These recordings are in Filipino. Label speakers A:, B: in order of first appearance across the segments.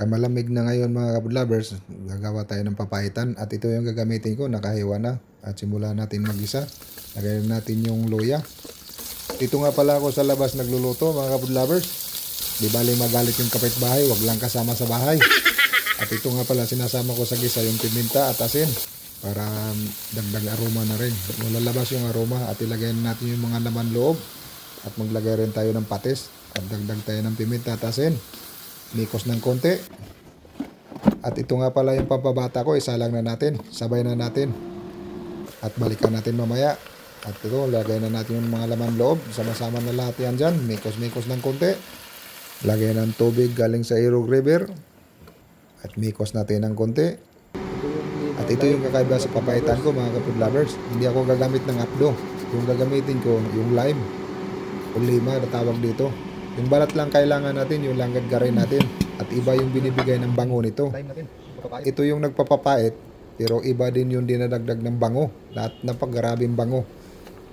A: Malamig na ngayon mga kabudlabers, gagawa tayo ng papaitan at ito yung gagamitin ko, nakahiwa na at simula natin magisa. Lagyan natin yung luya. Dito nga pala ako sa labas nagluluto mga kabudlabers. Di bali magalit yung kapitbahay, wag lang kasama sa bahay. At ito nga pala sinasama ko sa gisa yung piminta at asin para dagdag aroma na rin. Lalabas yung aroma at ilagay natin yung mga laman loob at maglagay rin tayo ng patis at dagdag tayo ng piminta at asin. Mikos ng konti. At ito nga pala yung pampabata ko, isalang na natin, sabay na natin. At balikan natin mamaya. At ito, lagay na natin yung mga laman loob, sama-sama na lahat yan dyan, mikos-mikos ng konti. Lagay ng tubig galing sa Irog River. At mikos natin ng konti. At ito yung kakaiba sa papaitan ko mga kapudlabers. Hindi ako gagamit ng apdo. Yung gagamitin ko, yung lime. O lima na tawag dito. Yung balat lang kailangan natin, yung langgam garin natin. At iba yung binibigay ng bango nito. Ito yung nagpapapait, pero iba din yung dinadagdag ng bango. Lahat napaggarabing bango.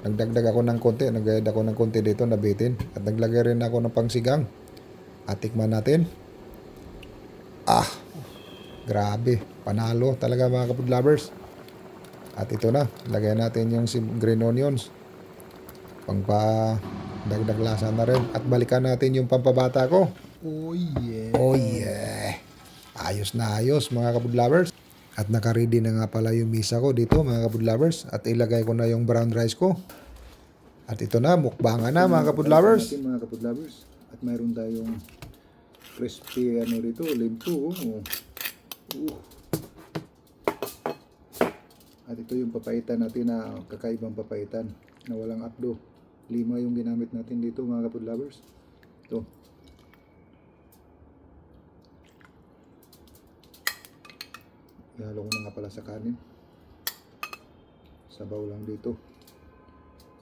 A: Nagdagdag ako ng konti, naggayad ako ng konti dito, nabitin. At naglagay rin ako ng pangsigang. At tikman natin. Grabe, panalo talaga mga kapudlabers. At ito na, lagay natin yung green onions. Dagdag lasa na rin. At balikan natin yung pampabata ko.
B: Oh yeah.
A: Oh yeah. Ayos na ayos mga kabudlabers. At nakaready na nga pala yung misa ko dito mga kabudlabers. At ilagay ko na yung brown rice ko. At ito na, mukbangan na mga kabudlabers.
B: Mga kabudlabers. At mayroon tayong crispy rito, limpo. At ito yung papaitan natin na kakaibang papaitan na walang apdo. 5 yung ginamit natin dito mga kapudlabers. Ito. Ihalo ko na nga pala sa kanin. Sabaw lang dito.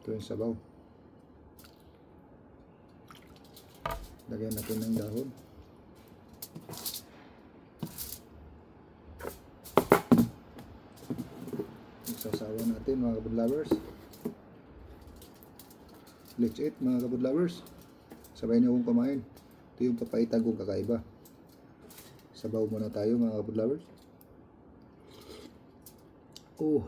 B: Ito yung sabaw. Lagyan natin ng dahon. Isasawa natin mga kapudlabers. Let's eat mga kabudlabers. Sabay niyo akong kumain. Ito yung papaitan kong kakaiba. Sabaw muna tayo mga kabudlabers. Oh.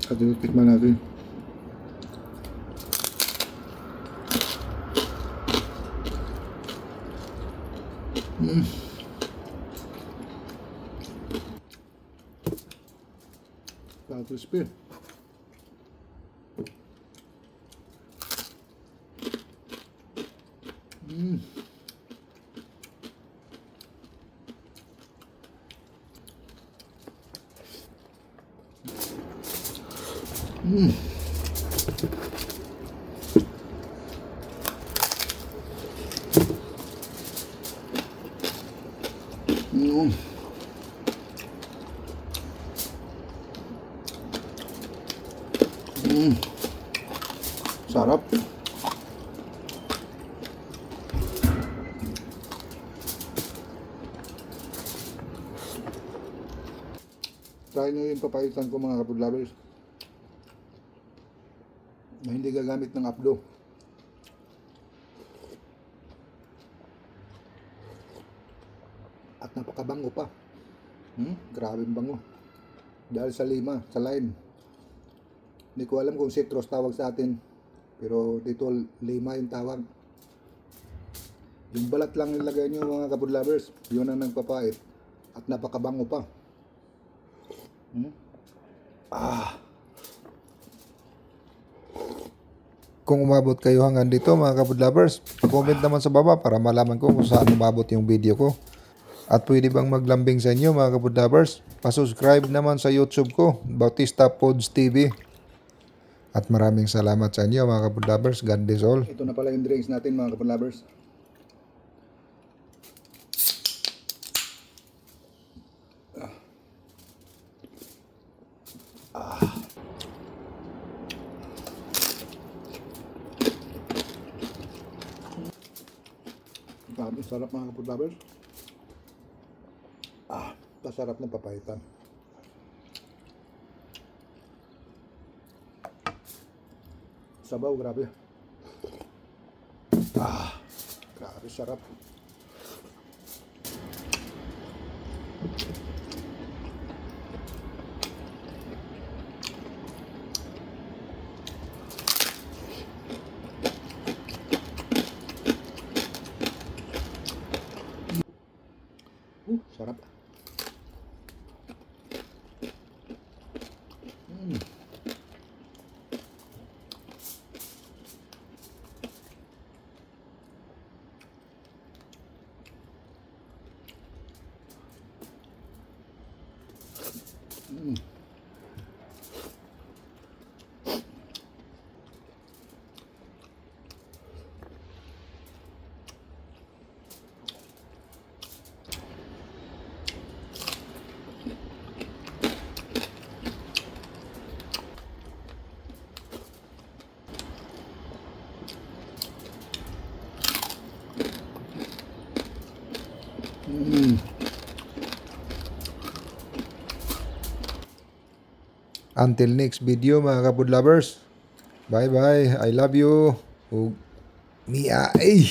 B: At tikman natin. Crispy. Sarap. Try nyo yung papaitan ko mga kapudlabers na hindi gagamit ng apdo. At napakabango pa. Grabing bango. Dahil sa lima, sa lime. Hindi ko alam kung citrus tawag sa atin. Pero dito lima yung tawag. Yung balat lang nilagay nyo mga kapudlabers. Yun ang nagpapait. At napakabango pa.
A: Kung umabot kayo hanggang dito mga kabudlabers, comment naman sa baba para malaman ko kung saan umabot yung video ko. At pwede bang maglambing sa inyo mga kabudlabers? Pasubscribe naman sa YouTube ko, Bautista Pods TV. At maraming salamat sa inyo mga kapudlabers. God bless all.
B: Ito na pala yung drinks natin mga kapudlabers. Sarap mga kapudlabers. Pasarap ng papaitan. Sabaw, grabe. Grabe, sarap. Sarap.
A: Until next video mga ka-food lovers. Bye bye. I love you. Ug Mia. Ay.